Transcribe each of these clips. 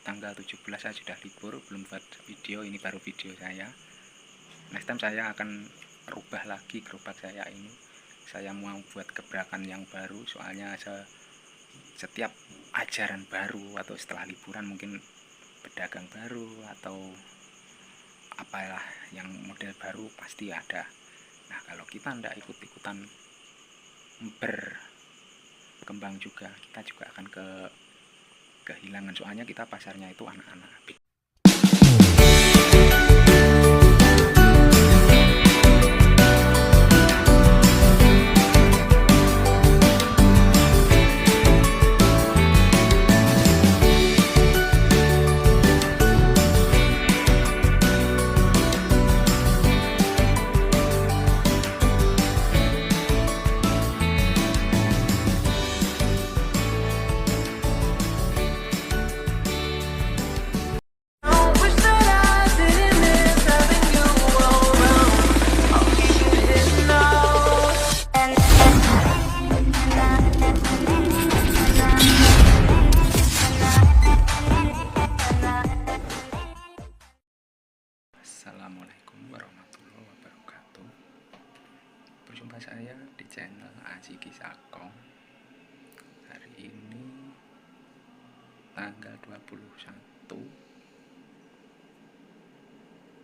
tanggal 17 saya sudah libur, belum buat video. Ini baru video saya. Next time saya akan rubah lagi gerobak saya ini. Saya mau buat gebrakan yang baru, soalnya setiap ajaran baru atau setelah liburan mungkin pedagang baru atau apalah yang model baru pasti ada. Nah, kalau kita tidak ikut-ikutan berkembang juga, kita juga akan kehilangan, soalnya kita pasarnya itu anak-anak. Assalamualaikum warahmatullahi wabarakatuh. Berjumpa saya di channel Aji Kisakong. Hari ini tanggal 21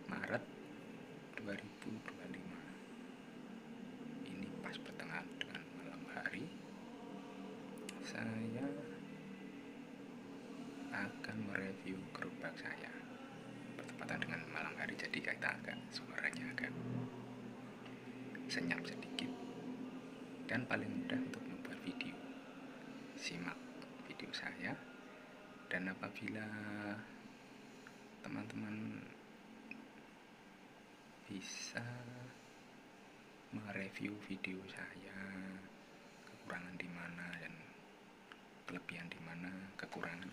Maret 2025. Ini pas pertengahan dengan malam hari. Saya akan mereview gerobak saya. Bertepatan dengan malam hari, jadi kita suaranya agak senyap sedikit. Dan paling mudah untuk membuat video, simak video saya. Dan apabila teman-teman bisa mereview video saya, kekurangan di mana dan kelebihan di mana, kekurangan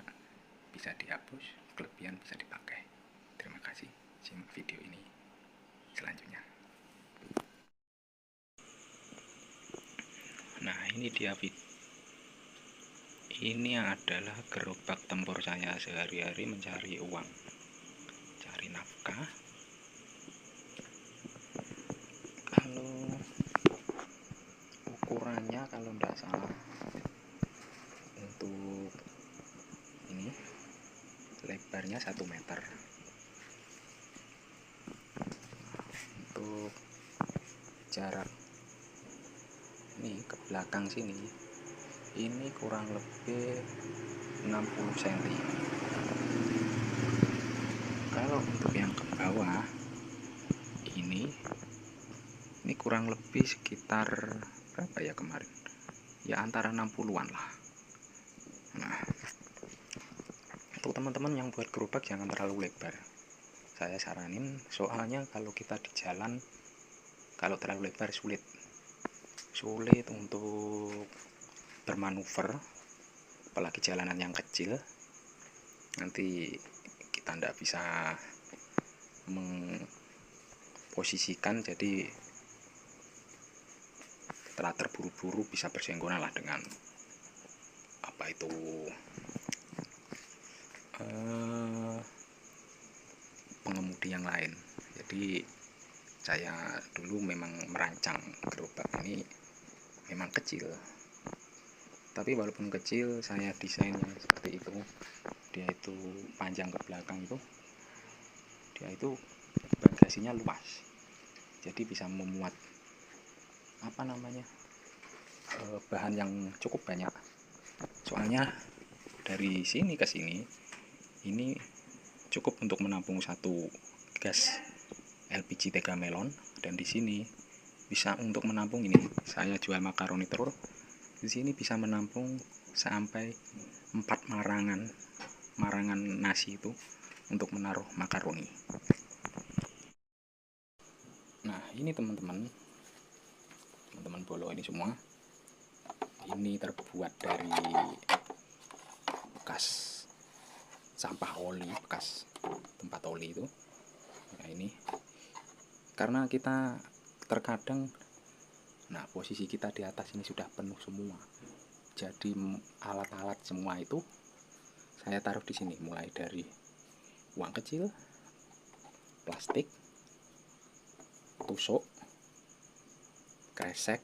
bisa dihapus, kelebihan bisa dipakai. Terima kasih. Simak video ini selanjutnya. Nah, ini dia ini adalah gerobak tempur saya sehari-hari mencari uang, cari nafkah. Kalau ukurannya, kalau tidak salah, untuk ini lebarnya 1 meter. Untuk jarak ini ke belakang sini, ini kurang lebih 60 cm. Kalau untuk yang ke bawah ini kurang lebih sekitar berapa ya kemarin, ya antara 60-an lah. Nah, untuk teman-teman yang buat gerobak jangan terlalu lebar, saya saranin, soalnya kalau kita di jalan kalau terlalu lebar sulit untuk bermanuver, apalagi jalanan yang kecil. Nanti kita tidak bisa mengposisikan, jadi setelah terburu-buru bisa bersenggolan lah dengan apa itu pengemudi yang lain. Jadi saya dulu memang merancang gerobak ini memang kecil, tapi walaupun kecil saya desainnya seperti itu. Dia itu panjang ke belakang itu, dia itu bagasinya luas, jadi bisa memuat apa namanya bahan yang cukup banyak. Soalnya dari sini ke sini ini cukup untuk menampung satu gas LPG 3 melon, dan di sini bisa untuk menampung, ini saya jual makaroni telur, di sini bisa menampung sampai 4 marangan nasi itu untuk menaruh makaroni. Nah, ini teman-teman bolo ini semua ini terbuat dari bekas sampah oli, bekas tempat oli itu. Nah, ini karena kita terkadang, nah posisi kita di atas ini sudah penuh semua, jadi alat-alat semua itu saya taruh di sini, mulai dari uang kecil, plastik, tusuk, kresek,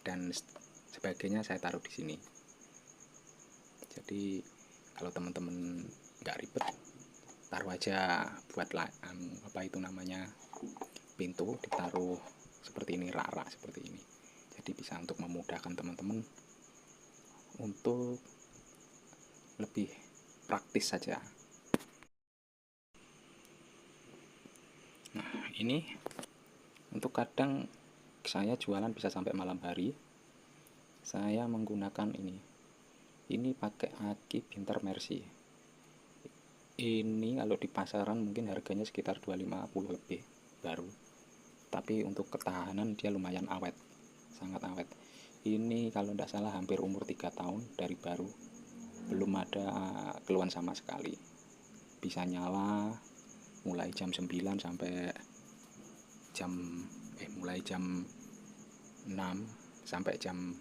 dan sebagainya saya taruh di sini. Jadi kalau teman-teman nggak ribet, taruh aja buat apa itu namanya, pintu ditaruh seperti ini, rak-rak seperti ini. Jadi bisa untuk memudahkan teman-teman untuk lebih praktis saja. Nah, ini untuk kadang saya jualan bisa sampai malam hari. Saya menggunakan ini pakai aki Binter Mercy. Ini kalau di pasaran mungkin harganya sekitar 250 lebih, baru. Tapi untuk ketahanan dia lumayan awet, sangat awet. Ini kalau tidak salah hampir umur 3 tahun dari baru, belum ada keluhan sama sekali. Bisa nyala mulai jam 9 sampai mulai jam 6 sampai jam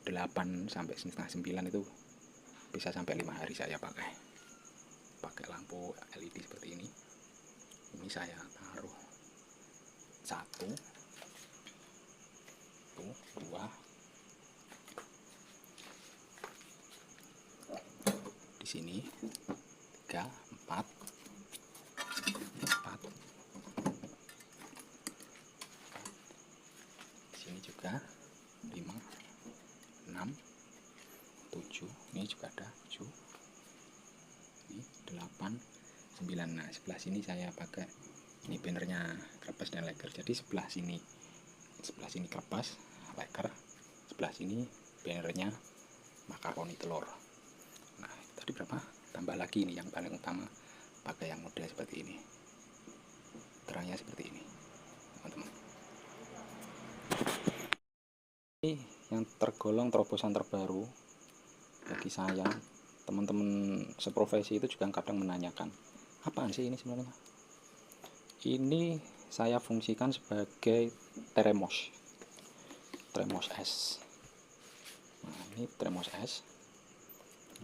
8 sampai setengah 9 itu bisa sampai 5 hari saya pakai lampu LED seperti ini. Ini saya taruh 1, 2, di sini 3, 4, di sini juga 5, 6, 7, ini juga ada 7, ini 8, 9. Nah, sebelah sini saya pakai ini bannernya krepas dan leker. Jadi sebelah sini krepas, leker, sebelah sini bannernya makaroni telur. Nah, tadi berapa? Tambah lagi ini yang paling utama, pakai yang model seperti ini, terangnya seperti ini, teman-teman. Ini yang tergolong terobosan terbaru bagi saya. Teman-teman seprofesi itu juga kadang menanyakan, apaan sih ini sebenarnya? Ini saya fungsikan sebagai termos es. Nah, ini termos es.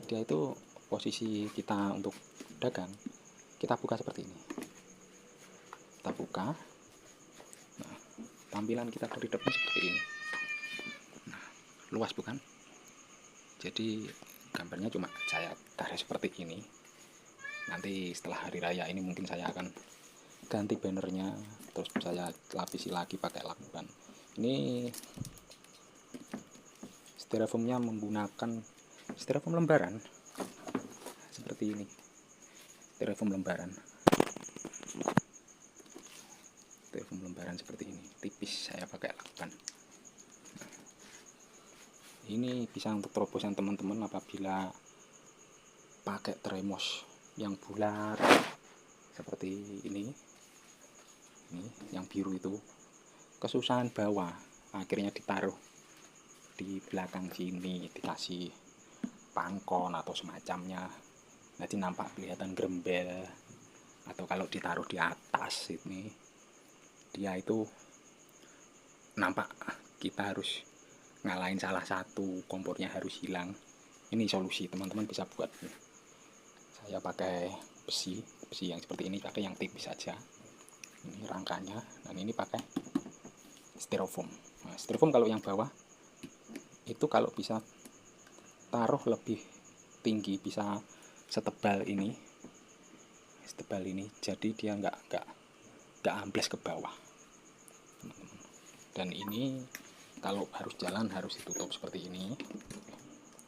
Dia itu posisi kita untuk dagang, kita buka seperti ini. Kita buka. Nah, tampilan kita dari depan seperti ini. Nah, luas bukan? Jadi gambarnya cuma saya tarik seperti ini. Nanti setelah hari raya ini mungkin saya akan ganti bannernya, terus saya lapisi lagi pakai lakban. Ini styrofoamnya menggunakan styrofoam lembaran seperti ini, styrofoam lembaran seperti ini, tipis, saya pakai lakban. Nah, ini bisa untuk terobosan teman-teman apabila pakai termos yang bulat seperti ini yang biru itu kesusahan bawa, akhirnya ditaruh di belakang sini, dikasih pangkon atau semacamnya, nanti nampak kelihatan grembel. Atau kalau ditaruh di atas ini, dia itu nampak kita harus ngalahin salah satu, kompornya harus hilang. Ini solusi, teman-teman bisa buat. Saya pakai besi yang seperti ini, pakai yang tipis saja. Ini rangkanya, dan ini pakai styrofoam. Nah, styrofoam kalau yang bawah itu kalau bisa taruh lebih tinggi, bisa setebal ini, jadi dia nggak ambles ke bawah. Dan ini kalau harus jalan harus ditutup seperti ini.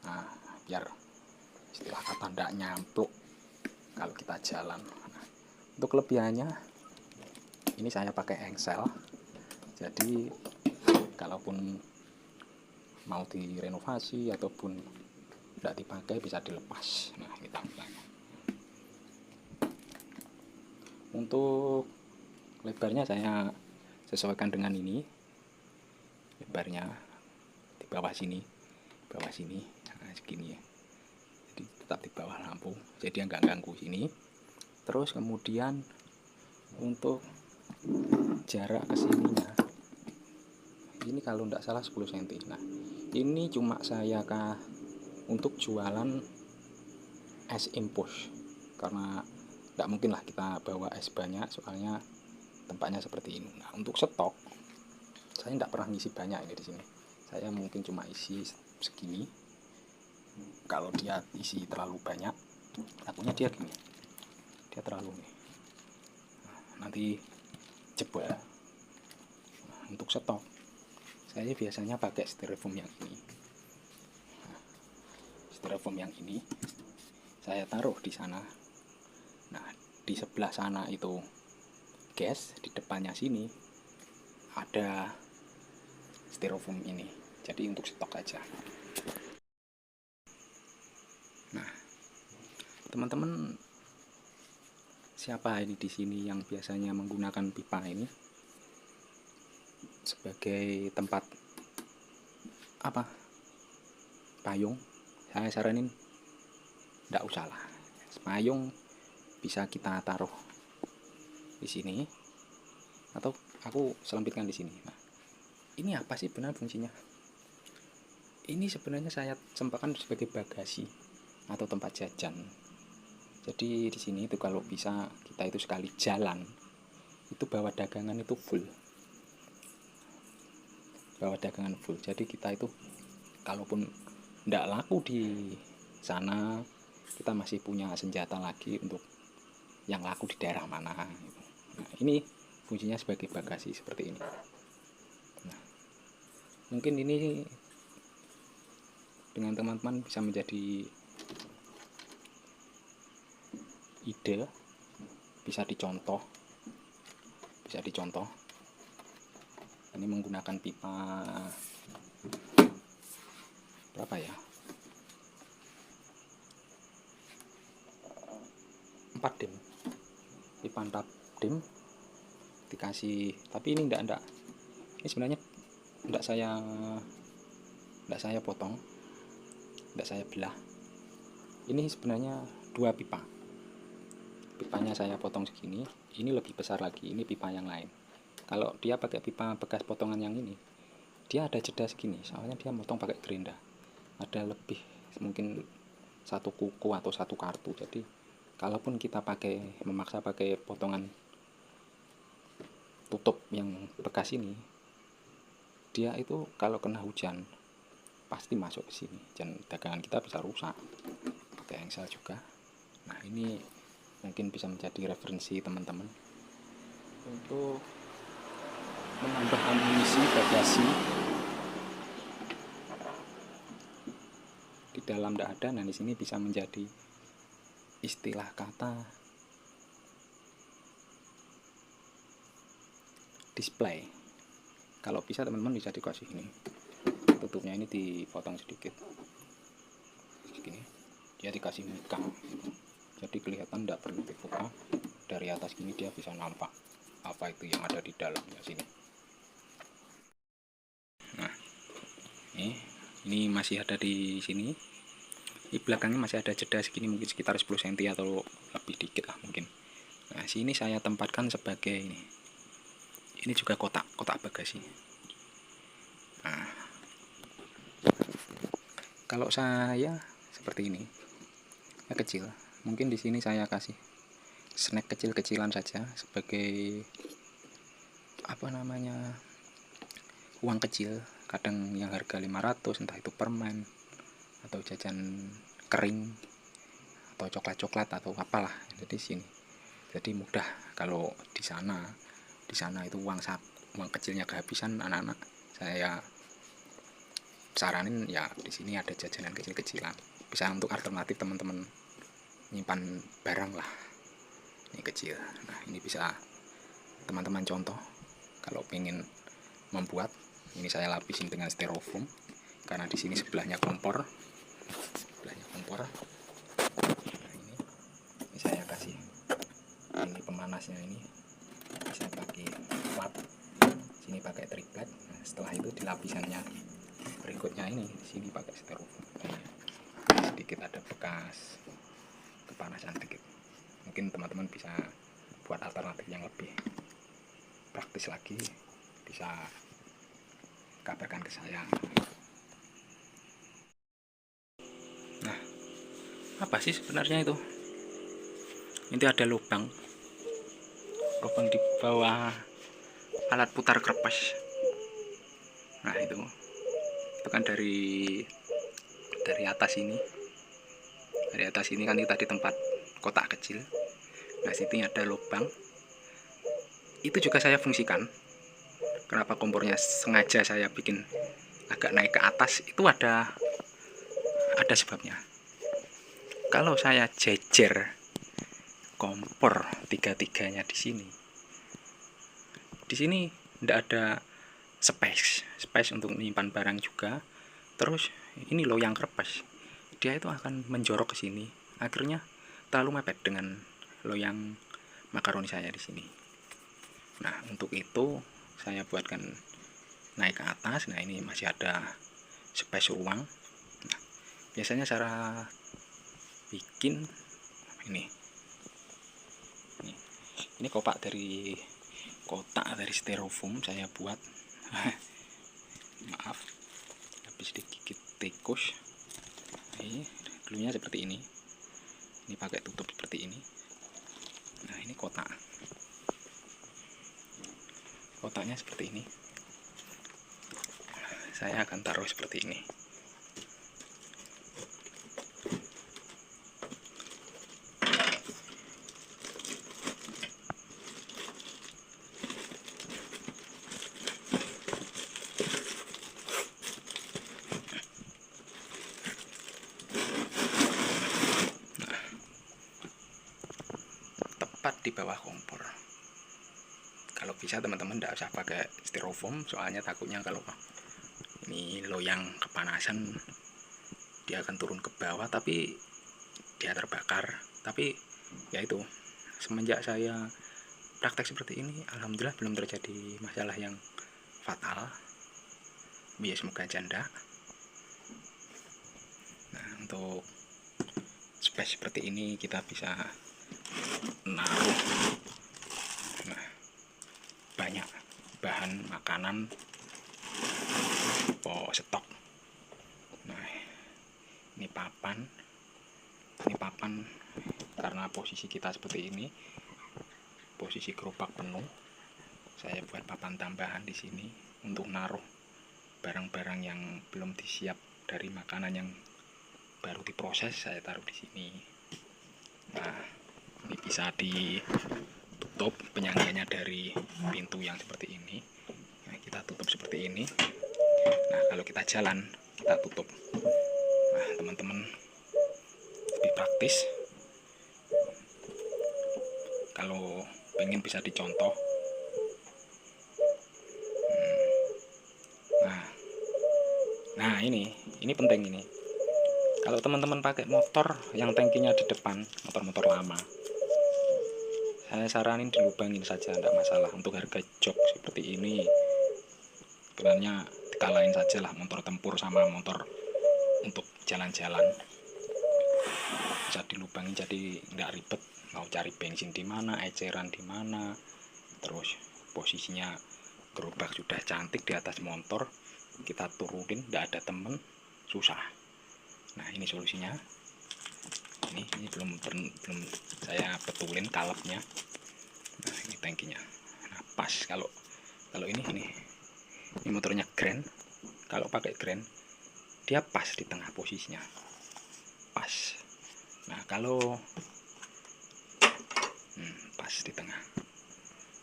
Nah, biar istilah kata ndak nyampluk kalau kita jalan. Nah, untuk kelebihannya ini saya pakai engsel, jadi kalaupun mau direnovasi ataupun tidak dipakai bisa dilepas. Nah, ini tampilannya. Untuk lebarnya saya sesuaikan dengan ini, lebarnya di bawah sini nah, segini ya, jadi tetap di bawah lampu, jadi nggak ganggu sini. Terus kemudian untuk jarak ke sininya ini kalau tidak salah 10 cm. Nah, ini cuma saya untuk jualan es impus, karena tidak mungkin lah kita bawa es banyak, soalnya tempatnya seperti ini. Nah, untuk stok saya tidak pernah ngisi banyak ini di sini. Saya mungkin cuma isi segini. Kalau dia isi terlalu banyak, takutnya dia gini, dia terlalu nih. Nah, nanti jebol. Nah, untuk stok saya biasanya pakai styrofoam yang ini. Nah, styrofoam yang ini saya taruh di sana. Nah, di sebelah sana itu gas, di depannya sini ada styrofoam ini. Jadi untuk stok aja. Nah, teman-teman, siapa ini di sini yang biasanya menggunakan pipa ini sebagai tempat apa? Payung? Saya saranin tidak usah lah. Payung bisa kita taruh di sini atau aku selampitkan di sini. Nah, ini apa sih benar fungsinya? Ini sebenarnya saya sempatkan sebagai bagasi atau tempat jajan. Jadi di sini itu kalau bisa kita itu sekali jalan itu bawa dagangan itu full. Bawa dagangan full. Jadi kita itu kalaupun tidak laku di sana, kita masih punya senjata lagi untuk yang laku di daerah mana. Nah, ini fungsinya sebagai bagasi seperti ini. Nah, mungkin ini dengan teman-teman bisa menjadi ide, bisa dicontoh. Ini menggunakan pipa berapa ya? 4 dim. Pipa 4 dim dikasih, tapi ini enggak. Ini sebenarnya enggak saya potong, enggak saya belah. Ini sebenarnya 2 pipa. Pipanya saya potong segini, ini lebih besar lagi, ini pipa yang lain. Kalau dia pakai pipa bekas potongan yang ini, dia ada jeda segini, soalnya dia motong pakai gerinda. Ada lebih mungkin 1 kuku atau 1 kartu. Jadi kalaupun kita memaksa pakai potongan tutup yang bekas ini, dia itu kalau kena hujan pasti masuk ke sini dan dagangan kita bisa rusak. Pakai engsel juga. Nah, ini mungkin bisa menjadi referensi teman-teman untuk menambah amunisi bagasi. Di dalam tidak ada, nah di sini bisa menjadi istilah kata display. Kalau bisa teman-teman bisa dikasih ini, tutupnya ini dipotong sedikit segini, dia dikasih muka, jadi kelihatan tidak perlu dibuka. Dari atas gini dia bisa nampak apa itu yang ada di dalamnya sini. Nah, ini masih ada di sini. Di belakangnya masih ada jeda segini, mungkin sekitar 10 cm atau lebih dikit lah mungkin. Nah, sini saya tempatkan sebagai ini juga kotak bagasi. Nah, kalau saya seperti ini, ya kecil. Mungkin di sini saya kasih snack kecil-kecilan saja sebagai apa namanya, uang kecil. Kadang yang harga 500, entah itu permen atau jajan kering atau coklat-coklat atau apalah, jadi sini. Jadi mudah. Kalau di sana itu uang kecilnya kehabisan anak-anak, saya saranin ya di sini ada jajanan kecil-kecilan. Bisa untuk alternatif teman-teman nyimpan barang lah. Ini kecil. Nah, ini bisa teman-teman contoh kalau pengen membuat. Ini saya lapisin dengan styrofoam karena di sini sebelahnya kompor. Nah, ini saya kasih ini pemanasnya, ini bisa pakai plat, sini pakai triplet. Nah, setelah itu di lapisannya berikutnya ini sini pakai styrofoam. Sedikit ada bekas kepanasan sedikit. Mungkin teman-teman bisa buat alternatif yang lebih praktis lagi, bisa kabarkan ke saya. Nah, apa sih sebenarnya itu? Ini ada lubang di bawah alat putar kerpas. Nah itu kan dari atas ini, kan itu tadi tempat kotak kecil. Nah situ ada lubang, itu juga saya fungsikan. Kenapa kompornya sengaja saya bikin agak naik ke atas, itu ada sebabnya. Kalau saya jejer kompor tiga-tiganya di sini tidak ada space untuk menyimpan barang juga. Terus ini loyang kerpas, dia itu akan menjorok ke sini, akhirnya terlalu mepet dengan loyang makaroni saya di sini. Nah untuk itu saya buatkan naik ke atas. Nah ini masih ada space ruang. Nah, biasanya cara bikin ini kotak dari styrofoam saya buat. Maaf, habis digigit tikus. Ini dulunya seperti ini pakai tutup seperti ini. Nah ini kotaknya seperti ini, saya akan taruh seperti ini. Tepat di bawah kompor. Kalau bisa teman-teman tidak usah pakai styrofoam, soalnya takutnya kalau ini loyang kepanasan dia akan turun ke bawah, tapi dia terbakar. Tapi ya itu, semenjak saya praktek seperti ini, alhamdulillah belum terjadi masalah yang fatal. Ya semoga janda. Nah untuk space seperti ini kita bisa naruh banyak bahan makanan stok. Nah ini papan karena posisi kita seperti ini, posisi gerobak penuh, saya buat papan tambahan di sini untuk naruh barang-barang yang belum disiap dari makanan yang baru diproses, saya taruh di sini. Nah ini bisa ditutup penyangganya dari pintu yang seperti ini. Nah, kita tutup seperti ini. Nah kalau kita jalan kita tutup. Nah teman-teman, lebih praktis. Kalau pengen bisa dicontoh. Nah ini penting ini. Kalau teman-teman pakai motor yang tangkinya di depan, motor-motor lama, saya saranin dilubangin saja, tidak masalah. Untuk harga jok seperti ini sebenarnya dikalahin saja lah, motor tempur sama motor untuk jalan-jalan bisa dilubangin, jadi tidak ribet mau cari bensin di mana, eceran di mana. Terus posisinya gerobak sudah cantik di atas motor, kita turunin tidak ada temen, susah. Nah ini solusinya. Ini belum saya betulin kalapnya. Nah ini tangkinya. Nah pas kalau ini motornya Grand. Kalau pakai Grand dia pas di tengah posisinya, pas. Nah kalau pas di tengah.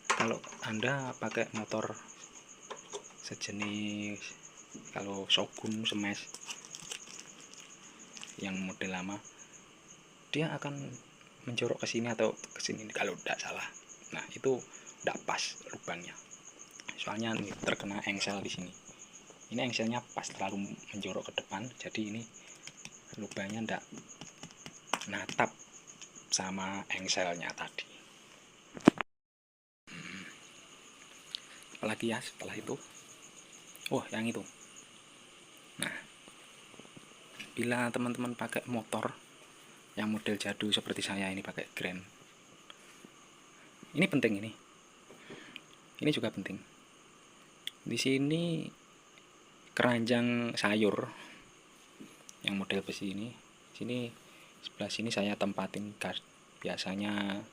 Kalau Anda pakai motor sejenis, kalau Shogun Smash yang model lama, dia akan menjorok ke sini atau ke sini kalau tidak salah. Nah itu tidak pas lubangnya, soalnya ini terkena engsel di sini. Ini engselnya pas terlalu menjorok ke depan, jadi ini lubangnya tidak natap sama engselnya tadi. Apalagi ya setelah itu, yang itu. Nah bila teman-teman pakai motor yang model jadul seperti saya ini, pakai Grand, ini penting, ini juga penting. Di sini keranjang sayur yang model besi ini, sini Sebelah sini saya tempatin gas, biasanya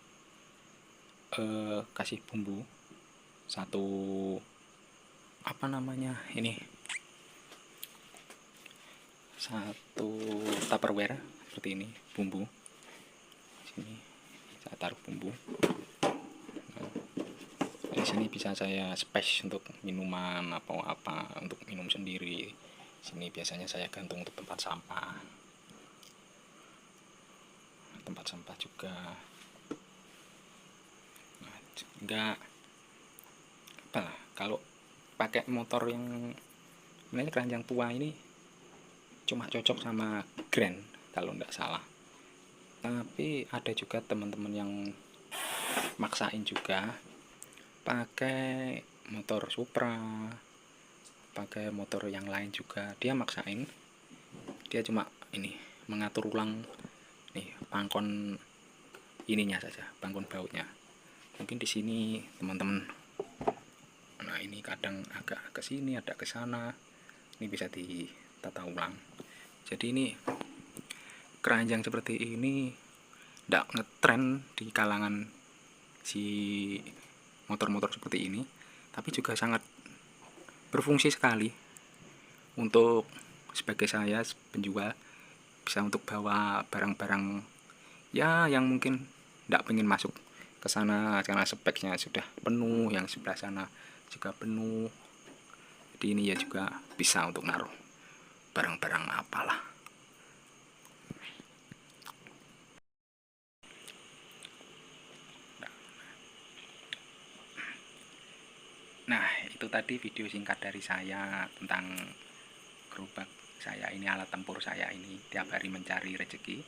kasih bumbu satu, apa namanya ini, satu tupperware seperti ini, bumbu sini saya taruh bumbu. Di sini bisa saya space untuk minuman atau apa, untuk minum sendiri. Sini biasanya saya gantung untuk tempat sampah juga. Nah, enggak apa, kalau pakai motor yang ini keranjang tua ini cuma cocok sama Grand kalau enggak salah. Tapi ada juga teman-teman yang maksain juga pakai motor Supra, pakai motor yang lain juga, dia maksain, dia cuma ini mengatur ulang nih pangkon ininya saja, pangkon bautnya. Mungkin di sini teman-teman, nah ini kadang agak ke sini, ada ke sana, ini bisa ditata ulang. Jadi ini keranjang seperti ini tidak ngetren di kalangan si motor-motor seperti ini, tapi juga sangat berfungsi sekali untuk sebagai saya penjual, bisa untuk bawa barang-barang ya yang mungkin tidak pengen masuk ke sana karena speknya sudah penuh, yang sebelah sana juga penuh. Jadi ini ya juga bisa untuk naruh barang-barang apalah. Nah, itu tadi video singkat dari saya tentang gerobak saya ini, alat tempur saya ini tiap hari mencari rezeki.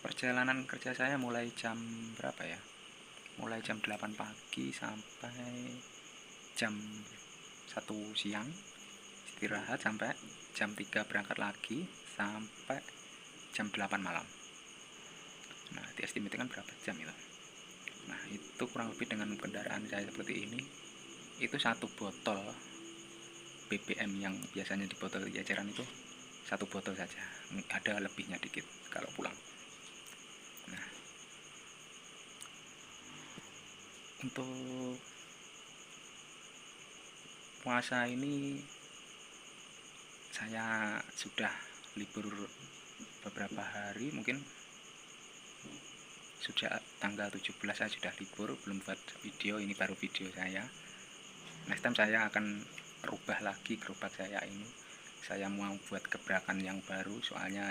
Perjalanan kerja saya mulai jam berapa ya? Mulai jam 8 pagi sampai jam 1 siang, istirahat sampai jam 3 berangkat lagi sampai jam 8 malam. Nah, diestimasi kan berapa jam itu? Nah, itu kurang lebih dengan kendaraan saya seperti ini, itu satu botol BBM yang biasanya di botol jajaran itu satu botol saja, ada lebihnya dikit kalau pulang. Nah, untuk puasa ini saya sudah libur beberapa hari, mungkin sudah tanggal 17 saya sudah libur, belum buat video, ini baru video saya. Next time saya akan rubah lagi gerobak saya ini, saya mau buat gebrakan yang baru, soalnya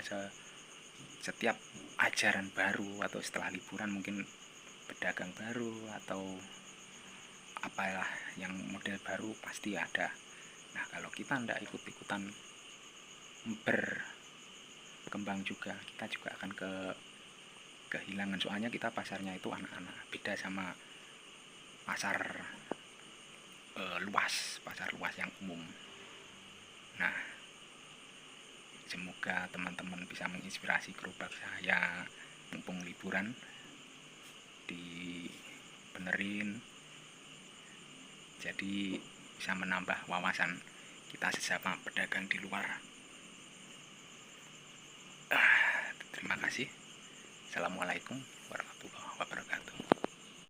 setiap ajaran baru atau setelah liburan mungkin pedagang baru atau apalah yang model baru pasti ada. Nah, kalau kita tidak ikut-ikutan berkembang juga, kita juga akan kehilangan, soalnya kita pasarnya itu anak-anak, beda sama pasar pasar luas yang umum. Nah, semoga teman-teman bisa menginspirasi gerobak saya mumpung liburan, dibenerin, jadi bisa menambah wawasan kita sesama pedagang di luar. Terima kasih. Assalamualaikum warahmatullahi wabarakatuh.